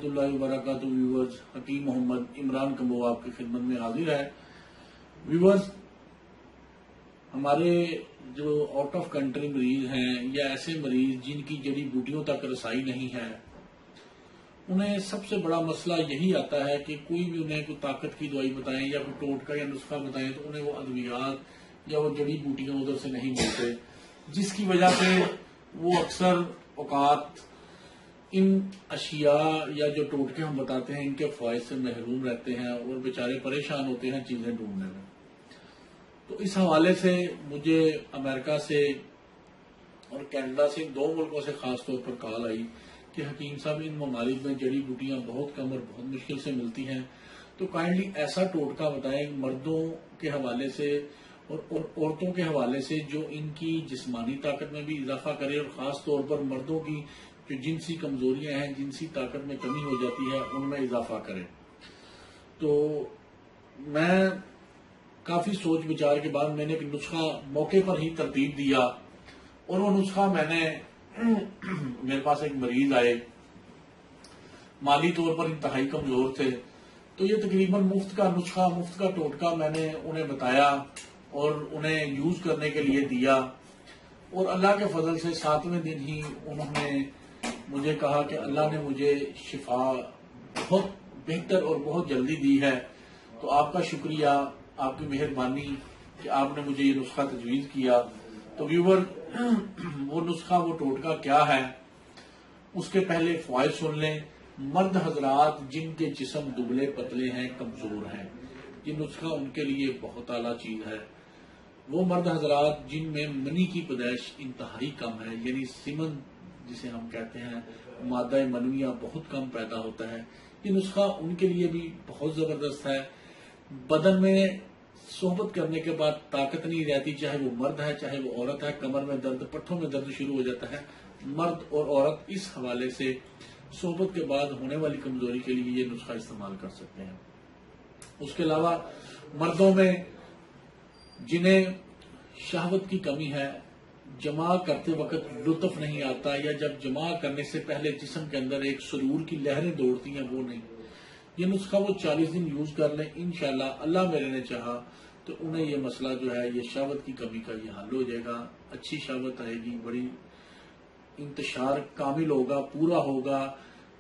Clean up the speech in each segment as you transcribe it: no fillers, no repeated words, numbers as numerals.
اللہ وبرکاتہ ویورز، حکیم محمد عمران کمبو آپ کی خدمت میں حاضر ہے۔ ویورز، ہمارے جو آؤٹ آف کنٹری مریض ہیں یا ایسے مریض جن کی جڑی بوٹیوں تک رسائی نہیں ہے، انہیں سب سے بڑا مسئلہ یہی آتا ہے کہ کوئی بھی انہیں کوئی طاقت کی دوائی بتائیں یا کوئی ٹوٹکا یا نسخہ بتائیں تو انہیں وہ ادویات یا وہ جڑی بوٹیاں ادھر سے نہیں ملتے، جس کی وجہ سے وہ اکثر اوقات ان اشیاء یا جو ٹوٹکے ہم بتاتے ہیں ان کے فوائد سے محروم رہتے ہیں اور بیچارے پریشان ہوتے ہیں چیزیں ڈھونڈنے میں۔ تو اس حوالے سے مجھے امریکہ سے اور کینیڈا سے، دو ملکوں سے خاص طور پر کال آئی کہ حکیم صاحب ان ممالک میں جڑی بوٹیاں بہت کم اور بہت مشکل سے ملتی ہیں، تو کائنڈلی ایسا ٹوٹکا بتائیں مردوں کے حوالے سے اور عورتوں کے حوالے سے جو ان کی جسمانی طاقت میں بھی اضافہ کرے، اور خاص طور پر مردوں کی جو جنسی کمزوریاں ہیں، جنسی طاقت میں کمی ہو جاتی ہے، ان میں اضافہ کرے۔ تو میں کافی سوچ بچار کے بعد میں نے ایک نسخہ موقع پر ہی ترتیب دیا، اور وہ نسخہ میں نے میرے پاس ایک مریض آئے، مالی طور پر انتہائی کمزور تھے، تو یہ تقریباً مفت کا نسخہ، مفت کا ٹوٹکا میں نے انہیں بتایا اور انہیں یوز کرنے کے لیے دیا، اور اللہ کے فضل سے 7ویں دن ہی انہوں نے مجھے کہا کہ اللہ نے مجھے شفا بہت بہتر اور بہت جلدی دی ہے، تو آپ کا شکریہ، آپ کی مہربانی کہ آپ نے مجھے یہ نسخہ تجویز کیا۔ تو ویور، وہ نسخہ، وہ ٹوٹکا کیا ہے اس کے پہلے فوائد سن لیں۔ مرد حضرات جن کے جسم دبلے پتلے ہیں، کمزور ہیں، یہ نسخہ ان کے لیے بہت اعلیٰ چیز ہے۔ وہ مرد حضرات جن میں منی کی پیدائش انتہائی کم ہے، یعنی سیمن جسے ہم کہتے ہیں، مادہ منویہ بہت کم پیدا ہوتا ہے، یہ نسخہ ان کے لیے بھی بہت زبردست ہے۔ بدن میں صحبت کرنے کے بعد طاقت نہیں رہتی، چاہے وہ مرد ہے چاہے وہ عورت ہے، کمر میں درد، پٹھوں میں درد شروع ہو جاتا ہے، مرد اور عورت اس حوالے سے صحبت کے بعد ہونے والی کمزوری کے لیے یہ نسخہ استعمال کر سکتے ہیں۔ اس کے علاوہ مردوں میں جنہیں شہوت کی کمی ہے، جماع کرتے وقت لطف نہیں آتا، یا جب جماع کرنے سے پہلے جسم کے اندر ایک سرور کی لہریں دوڑتی ہیں، وہ نہیں، یہ نسخہ وہ 40 دن یوز کر لیں، انشاءاللہ اللہ میرے نے چاہا تو انہیں یہ مسئلہ جو ہے، یہ شہوت کی کمی کا یہ حل ہو جائے گا، اچھی شہوت آئے گی، بڑی انتشار کامل ہوگا، پورا ہوگا،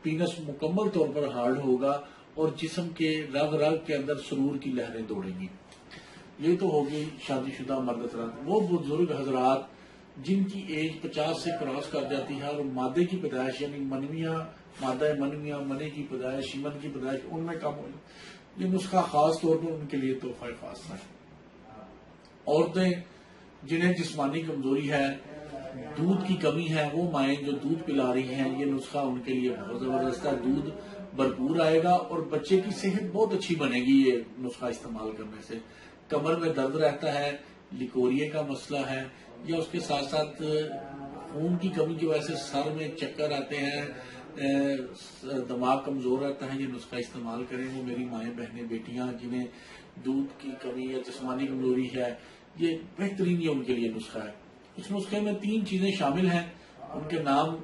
پینس مکمل طور پر ہارڈ ہوگا، اور جسم کے رگ رگ کے اندر سرور کی لہریں دوڑیں گی۔ یہ تو ہوگی شادی شدہ مرد حضرات۔ وہ بزرگ حضرات جن کی ایج 50 سے کراس کر جاتی ہے اور مادے کی پیدائش یعنی منویہ، مادہ منویہ، منی کی پیدائش، شیمن کی پیدائش ان میں کم ہو، یہ نسخہ خاص طور پر ان کے لیے تحفہ خاص ہے۔ عورتیں جنہیں جسمانی کمزوری ہے، دودھ کی کمی ہے، وہ مائیں جو دودھ پلا رہی ہیں، یہ نسخہ ان کے لیے بہت زبردست ہے، دودھ بھرپور آئے گا اور بچے کی صحت بہت اچھی بنے گی یہ نسخہ استعمال کرنے سے۔ کمر میں درد رہتا ہے، لیکوریے کا مسئلہ ہے، یا اس کے ساتھ ساتھ خون کی کمی کی وجہ سے سر میں چکر آتے ہیں، دماغ کمزور رہتا ہے، یہ نسخہ استعمال کریں۔ وہ میری مائیں، بہنیں، بیٹیاں جنہیں دودھ کی کمی یا جسمانی کمزوری ہے، یہ بہترین یہ ان کے لیے نسخہ ہے۔ اس نسخے میں 3 چیزیں شامل ہیں، ان کے نام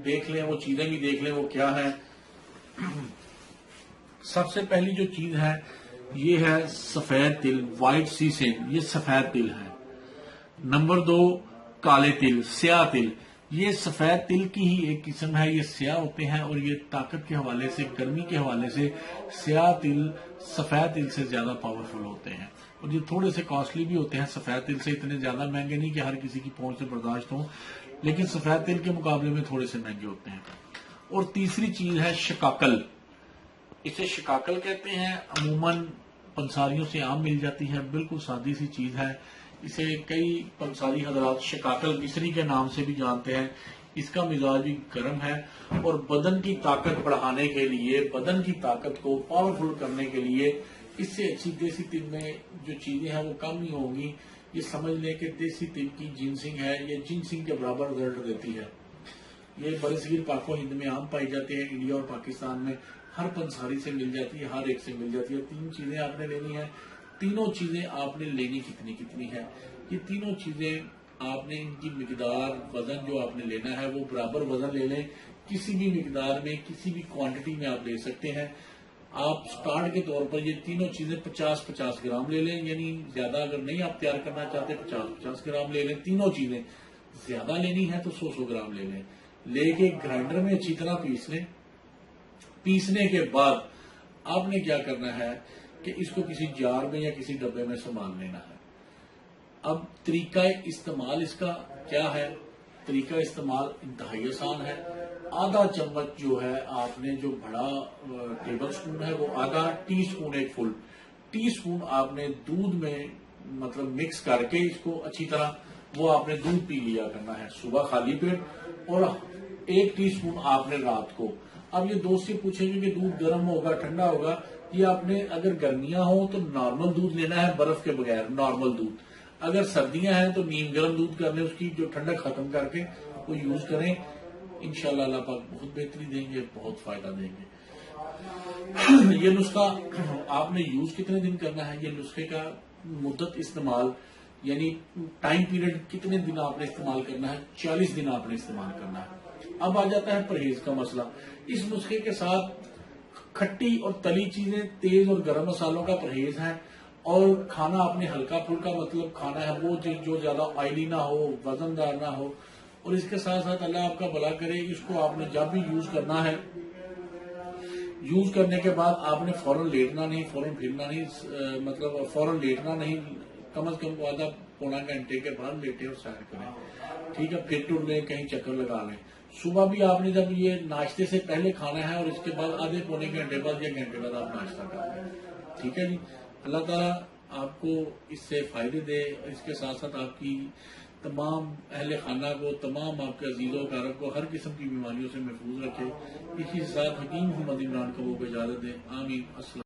دیکھ لیں، وہ چیزیں بھی دیکھ لیں وہ کیا ہے۔ سب سے پہلی جو چیز ہے یہ ہے سفید تل، وائٹ سیسم، یہ سفید تل ہے۔ نمبر 2 کالے تل، سیاہ تل، یہ سفید تل کی ہی ایک قسم ہے، یہ سیاہ ہوتے ہیں اور یہ طاقت کے حوالے سے، گرمی کے حوالے سے سیاہ تل سفید تل سے زیادہ پاورفل ہوتے ہیں، اور یہ تھوڑے سے کاسٹلی بھی ہوتے ہیں، سفید تل سے اتنے زیادہ مہنگے نہیں کہ ہر کسی کی پہنچ سے برداشت ہوں، لیکن سفید تل کے مقابلے میں تھوڑے سے مہنگے ہوتے ہیں۔ اور تیسری چیز ہے شکاکل، اسے شکاکل کہتے ہیں، عموماً پنساریوں سے عام مل جاتی ہے، بالکل سادی سی چیز ہے، اسے کئی پنساری حضرات شکاکل مصری کے نام سے بھی جانتے ہیں۔ اس کا مزاج بھی گرم ہے، اور بدن کی طاقت بڑھانے کے لیے، بدن کی طاقت کو پاورفل کرنے کے لیے، اس سے اچھی دیسی طب میں جو چیزیں ہیں وہ کم ہی ہوں گی۔ یہ سمجھ لیں کہ دیسی طب کی جنسنگ ہے، یہ جنسنگ کے برابر رزلٹ دیتی ہے۔ یہ برصغیر پاک و ہند میں عام پائی جاتے ہیں، انڈیا اور پاکستان میں ہر پنساری سے مل جاتی ہے، ہر ایک سے مل جاتی ہے۔ 3 چیزیں آپ نے لینی ہیں، تینوں چیزیں آپ نے لینی کتنی ہے، یہ تینوں چیزیں آپ نے ان کی مقدار، وزن جو آپ نے لینا ہے وہ برابر وزن لے لیں، کسی بھی مقدار میں کسی بھی کوانٹٹی میں آپ لے سکتے ہیں. آپ سٹارٹ کے طور پر یہ تینوں چیزیں 50-50 گرام لے لیں، یعنی زیادہ اگر نہیں آپ تیار کرنا چاہتے 50-50 گرام لے لیں. تینوں چیزیں زیادہ لینی ہے تو 100 گرام لے لیں. لے کے گرائنڈر میں اچھی طرح پیس لیں. پیسنے کے بعد آپ نے کیا کرنا ہے کہ اس کو کسی جار میں یا کسی ڈبے میں سنبھال لینا ہے. اب طریقہ استعمال اس کا کیا ہے؟ طریقہ استعمال انتہائی آسان ہے. آدھا چمچ جو ہے آپ نے جو بڑا ٹیبل سپون ہے وہ آدھا ٹی سپون، ایک فل ٹی سپون آپ نے دودھ میں مطلب مکس کر کے اس کو اچھی طرح وہ آپ نے دودھ پی لیا کرنا ہے صبح خالی پیٹ، اور 1 ٹی سپون آپ نے رات کو. اب یہ دوست سے پوچھیں گے کہ دودھ گرم ہوگا ٹھنڈا ہوگا، یہ آپ نے اگر گرمیاں ہوں تو نارمل دودھ لینا ہے برف کے بغیر، نارمل دودھ. اگر سردیاں ہیں تو نیم گرم دودھ کر لیں، اس کی جو ٹھنڈک ختم کر کے وہ یوز کریں. انشاءاللہ اللہ پاک بہت بہتری دیں گے، بہت فائدہ دیں گے. یہ نسخہ آپ نے یوز کتنے دن کرنا ہے، یہ نسخے کا مدت استعمال یعنی ٹائم پیریڈ کتنے دن آپ نے استعمال کرنا ہے، 40 دن آپ نے استعمال کرنا ہے. اب آ جاتا ہے پرہیز کا مسئلہ. اس نسخے کے ساتھ کھٹی اور تلی چیزیں، تیز اور گرم مسالوں کا پرہیز ہے، اور کھانا آپ نے ہلکا پھلکا مطلب کھانا ہے، وہ جو زیادہ آئلی نہ ہو، وزن دار نہ ہو. اور اس کے ساتھ ساتھ اللہ آپ کا بھلا کرے، اس کو آپ نے جب بھی یوز کرنا ہے، یوز کرنے کے بعد آپ نے فوراً لیٹنا نہیں، فوراً پھرنا نہیں، مطلب فوراً لیٹنا نہیں. کم از کم آدھا پونا گھنٹے کے بعد لیٹے اور سیر کریں. ٹھیک ہے، پھر ٹر لیں، کہیں چکر لگا لیں. صبح بھی آپ نے جب یہ ناشتے سے پہلے کھانا ہے، اور اس کے بعد آدھے پونے گھنٹے بعد یا گھنٹے بعد آپ ناشتہ کر لیں. ٹھیک ہے جی. اللہ تعالیٰ آپ کو اس سے فائدے دے. اس کے ساتھ ساتھ آپ کی تمام اہل خانہ کو، تمام آپ کے عزیز و اقارب کو ہر قسم کی بیماریوں سے محفوظ رکھے. اسی کے ساتھ حکیم محمد عمران کو وہ اجازت دے. آمین. السلام.